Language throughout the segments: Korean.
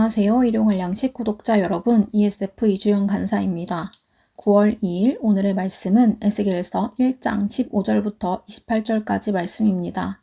안녕하세요. 일용할 양식 구독자 여러분, ESF 이주영 간사입니다. 9월 2일 오늘의 말씀은 에스겔서 1장 15절부터 28절까지 말씀입니다.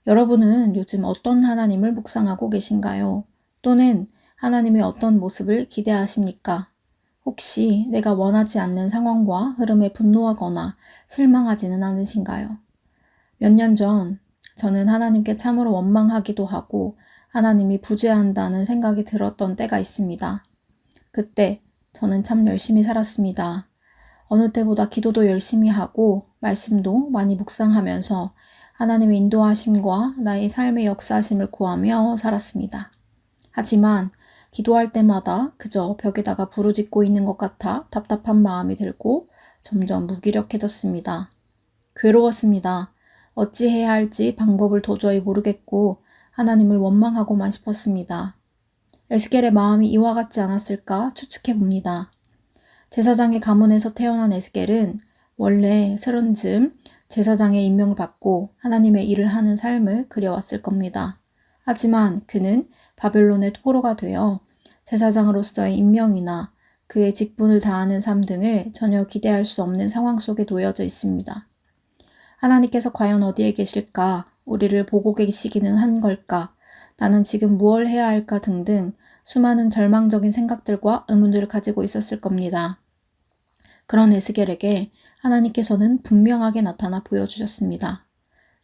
여러분은 요즘 어떤 하나님을 묵상하고 계신가요? 또는 하나님의 어떤 모습을 기대하십니까? 혹시 내가 원하지 않는 상황과 흐름에 분노하거나 실망하지는 않으신가요? 몇 년 전 저는 하나님께 참으로 원망하기도 하고 하나님이 부재한다는 생각이 들었던 때가 있습니다. 그때 저는 참 열심히 살았습니다. 어느 때보다 기도도 열심히 하고 말씀도 많이 묵상하면서 하나님의 인도하심과 나의 삶의 역사하심을 구하며 살았습니다. 하지만 기도할 때마다 그저 벽에다가 부르짖고 있는 것 같아 답답한 마음이 들고 점점 무기력해졌습니다. 괴로웠습니다. 어찌해야 할지 방법을 도저히 모르겠고 하나님을 원망하고만 싶었습니다. 에스겔의 마음이 이와 같지 않았을까 추측해 봅니다. 제사장의 가문에서 태어난 에스겔은 원래 서른 즈음 제사장의 임명을 받고 하나님의 일을 하는 삶을 그려왔을 겁니다. 하지만 그는 바벨론의 포로가 되어 제사장으로서의 임명이나 그의 직분을 다하는 삶 등을 전혀 기대할 수 없는 상황 속에 놓여져 있습니다. 하나님께서 과연 어디에 계실까? 우리를 보고 계시기는 한 걸까? 나는 지금 무엇을 해야 할까? 등등 수많은 절망적인 생각들과 의문들을 가지고 있었을 겁니다. 그런 에스겔에게 하나님께서는 분명하게 나타나 보여주셨습니다.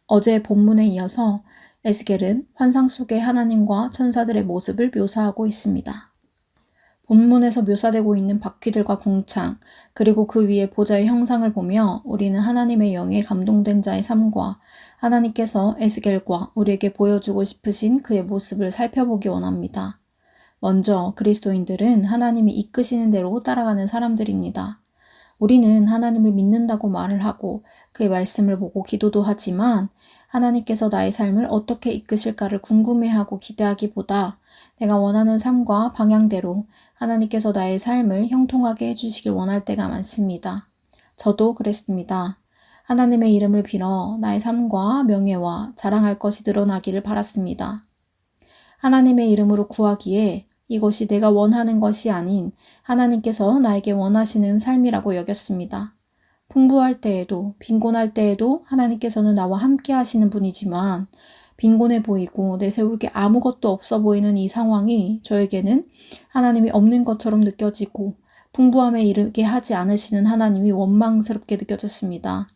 어제 본문에 이어서 에스겔은 환상 속의 하나님과 천사들의 모습을 묘사하고 있습니다. 본문에서 묘사되고 있는 바퀴들과 공창, 그리고 그 위에 보좌의 형상을 보며 우리는 하나님의 영에 감동된 자의 삶과 하나님께서 에스겔과 우리에게 보여주고 싶으신 그의 모습을 살펴보기 원합니다. 먼저 그리스도인들은 하나님이 이끄시는 대로 따라가는 사람들입니다. 우리는 하나님을 믿는다고 말을 하고 그의 말씀을 보고 기도도 하지만 하나님께서 나의 삶을 어떻게 이끄실까를 궁금해하고 기대하기보다 내가 원하는 삶과 방향대로 하나님께서 나의 삶을 형통하게 해주시길 원할 때가 많습니다. 저도 그랬습니다. 하나님의 이름을 빌어 나의 삶과 명예와 자랑할 것이 드러나기를 바랐습니다. 하나님의 이름으로 구하기에 이것이 내가 원하는 것이 아닌 하나님께서 나에게 원하시는 삶이라고 여겼습니다. 풍부할 때에도 빈곤할 때에도 하나님께서는 나와 함께 하시는 분이지만 빈곤해 보이고 내세울 게 아무것도 없어 보이는 이 상황이 저에게는 하나님이 없는 것처럼 느껴지고 풍부함에 이르게 하지 않으시는 하나님이 원망스럽게 느껴졌습니다.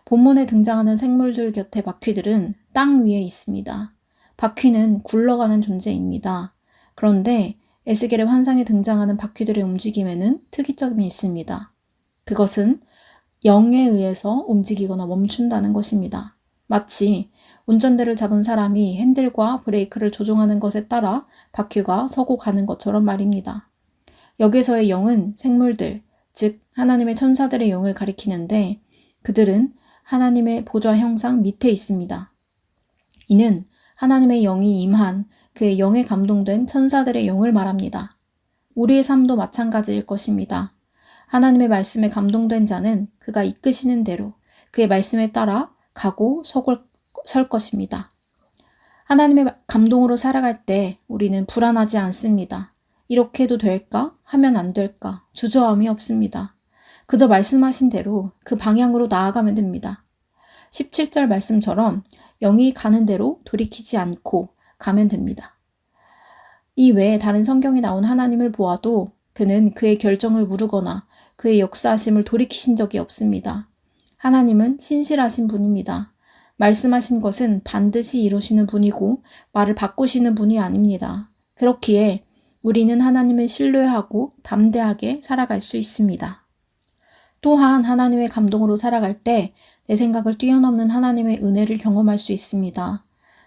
본문에 등장하는 생물들 곁에 바퀴들은 땅 위에 있습니다. 바퀴는 굴러가는 존재입니다. 그런데 에스겔의 환상에 등장하는 바퀴들의 움직임에는 특이점이 있습니다. 그것은 영에 의해서 움직이거나 멈춘다는 것입니다. 마치 운전대를 잡은 사람이 핸들과 브레이크를 조종하는 것에 따라 바퀴가 서고 가는 것처럼 말입니다. 여기서의 영은 생물들, 즉 하나님의 천사들의 영을 가리키는데 그들은 하나님의 보좌 형상 밑에 있습니다. 이는 하나님의 영이 임한 그의 영에 감동된 천사들의 영을 말합니다. 우리의 삶도 마찬가지일 것입니다. 하나님의 말씀에 감동된 자는 그가 이끄시는 대로 그의 말씀에 따라 가고 설 것입니다. 하나님의 감동으로 살아갈 때 우리는 불안하지 않습니다. 이렇게 해도 될까? 하면 안 될까? 주저함이 없습니다. 그저 말씀하신 대로 그 방향으로 나아가면 됩니다. 17절 말씀처럼 영이 가는 대로 돌이키지 않고 가면 됩니다. 이 외에 다른 성경에 나온 하나님을 보아도 그는 그의 결정을 무르거나 그의 역사하심을 돌이키신 적이 없습니다. 하나님은 신실하신 분입니다. 말씀하신 것은 반드시 이루시는 분이고 말을 바꾸시는 분이 아닙니다. 그렇기에 우리는 하나님을 신뢰하고 담대하게 살아갈 수 있습니다. 또한 하나님의 감동으로 살아갈 때 내 생각을 뛰어넘는 하나님의 은혜를 경험할 수 있습니다.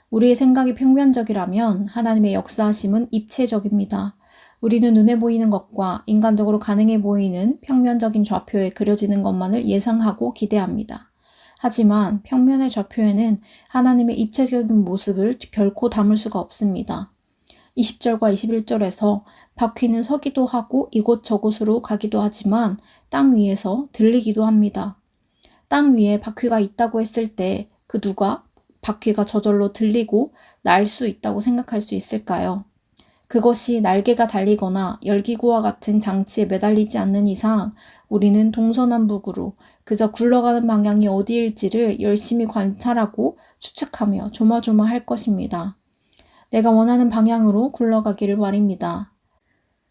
우리의 생각이 평면적이라면 하나님의 역사하심은 입체적입니다. 우리는 눈에 보이는 것과 인간적으로 가능해 보이는 평면적인 좌표에 그려지는 것만을 예상하고 기대합니다. 하지만 평면의 좌표에는 하나님의 입체적인 모습을 결코 담을 수가 없습니다. 20절과 21절에서 바퀴는 서기도 하고 이곳저곳으로 가기도 하지만 땅 위에서 들리기도 합니다. 땅 위에 바퀴가 있다고 했을 때 그 누가 바퀴가 저절로 들리고 날 수 있다고 생각할 수 있을까요? 그것이 날개가 달리거나 열기구와 같은 장치에 매달리지 않는 이상 우리는 동서남북으로 그저 굴러가는 방향이 어디일지를 열심히 관찰하고 추측하며 조마조마할 것입니다. 내가 원하는 방향으로 굴러가기를 바랍니다.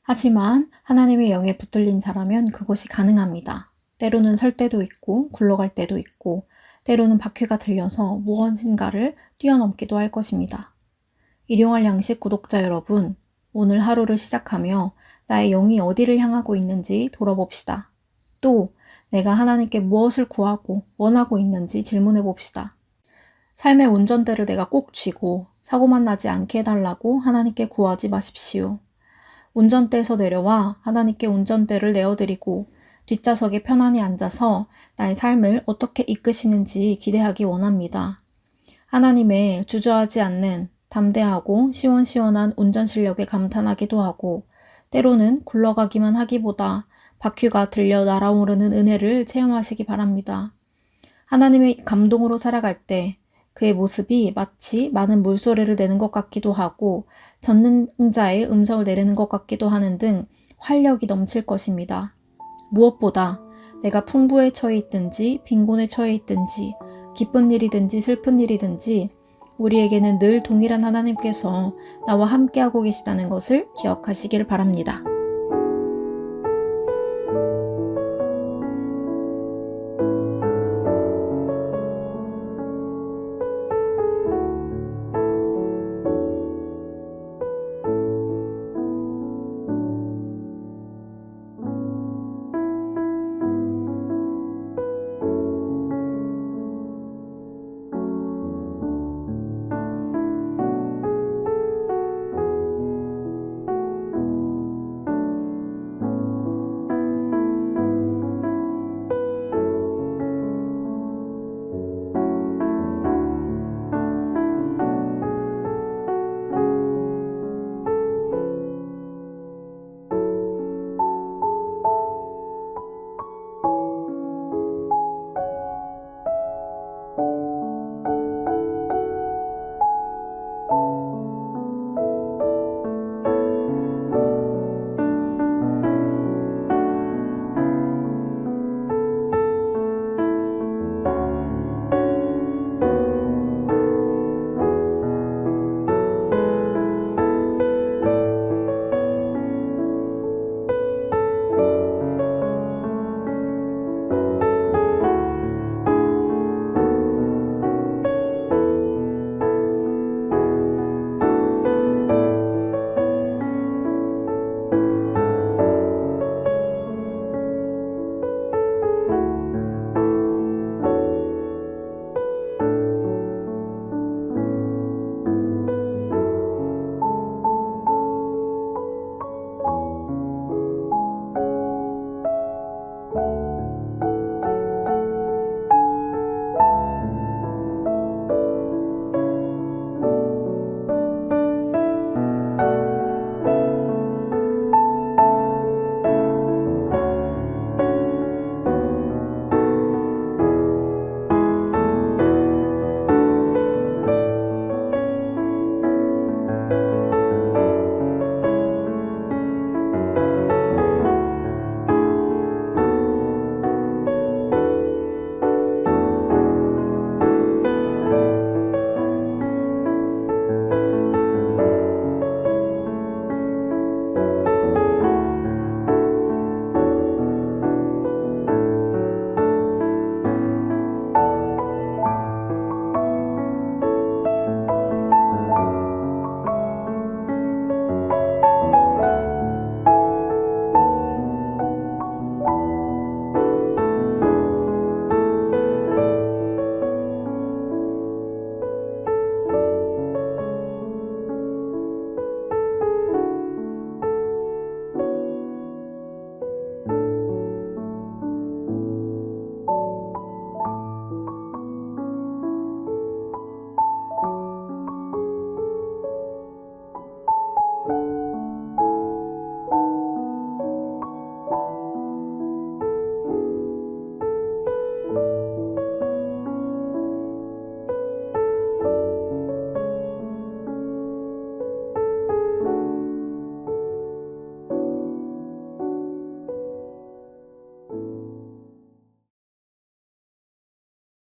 하지만 하나님의 영에 붙들린 자라면 그것이 가능합니다. 때로는 설 때도 있고 굴러갈 때도 있고 때로는 바퀴가 들려서 무엇인가를 뛰어넘기도 할 것입니다. 일용할 양식 구독자 여러분, 오늘 하루를 시작하며 나의 영이 어디를 향하고 있는지 돌아봅시다. 또 내가 하나님께 무엇을 구하고 원하고 있는지 질문해 봅시다. 삶의 운전대를 내가 꼭 쥐고 사고만 나지 않게 해달라고 하나님께 구하지 마십시오. 운전대에서 내려와 하나님께 운전대를 내어드리고 뒷좌석에 편안히 앉아서 나의 삶을 어떻게 이끄시는지 기대하기 원합니다. 하나님의 주저하지 않는 담대하고 시원시원한 운전 실력에 감탄하기도 하고 때로는 굴러가기만 하기보다 바퀴가 들려 날아오르는 은혜를 체험하시기 바랍니다. 하나님의 감동으로 살아갈 때 그의 모습이 마치 많은 물소리를 내는 것 같기도 하고 전능자의 음성을 내리는 것 같기도 하는 등 활력이 넘칠 것입니다. 무엇보다 내가 풍부에 처해 있든지 빈곤에 처해 있든지 기쁜 일이든지 슬픈 일이든지 우리에게는 늘 동일한 하나님께서 나와 함께하고 계시다는 것을 기억하시길 바랍니다.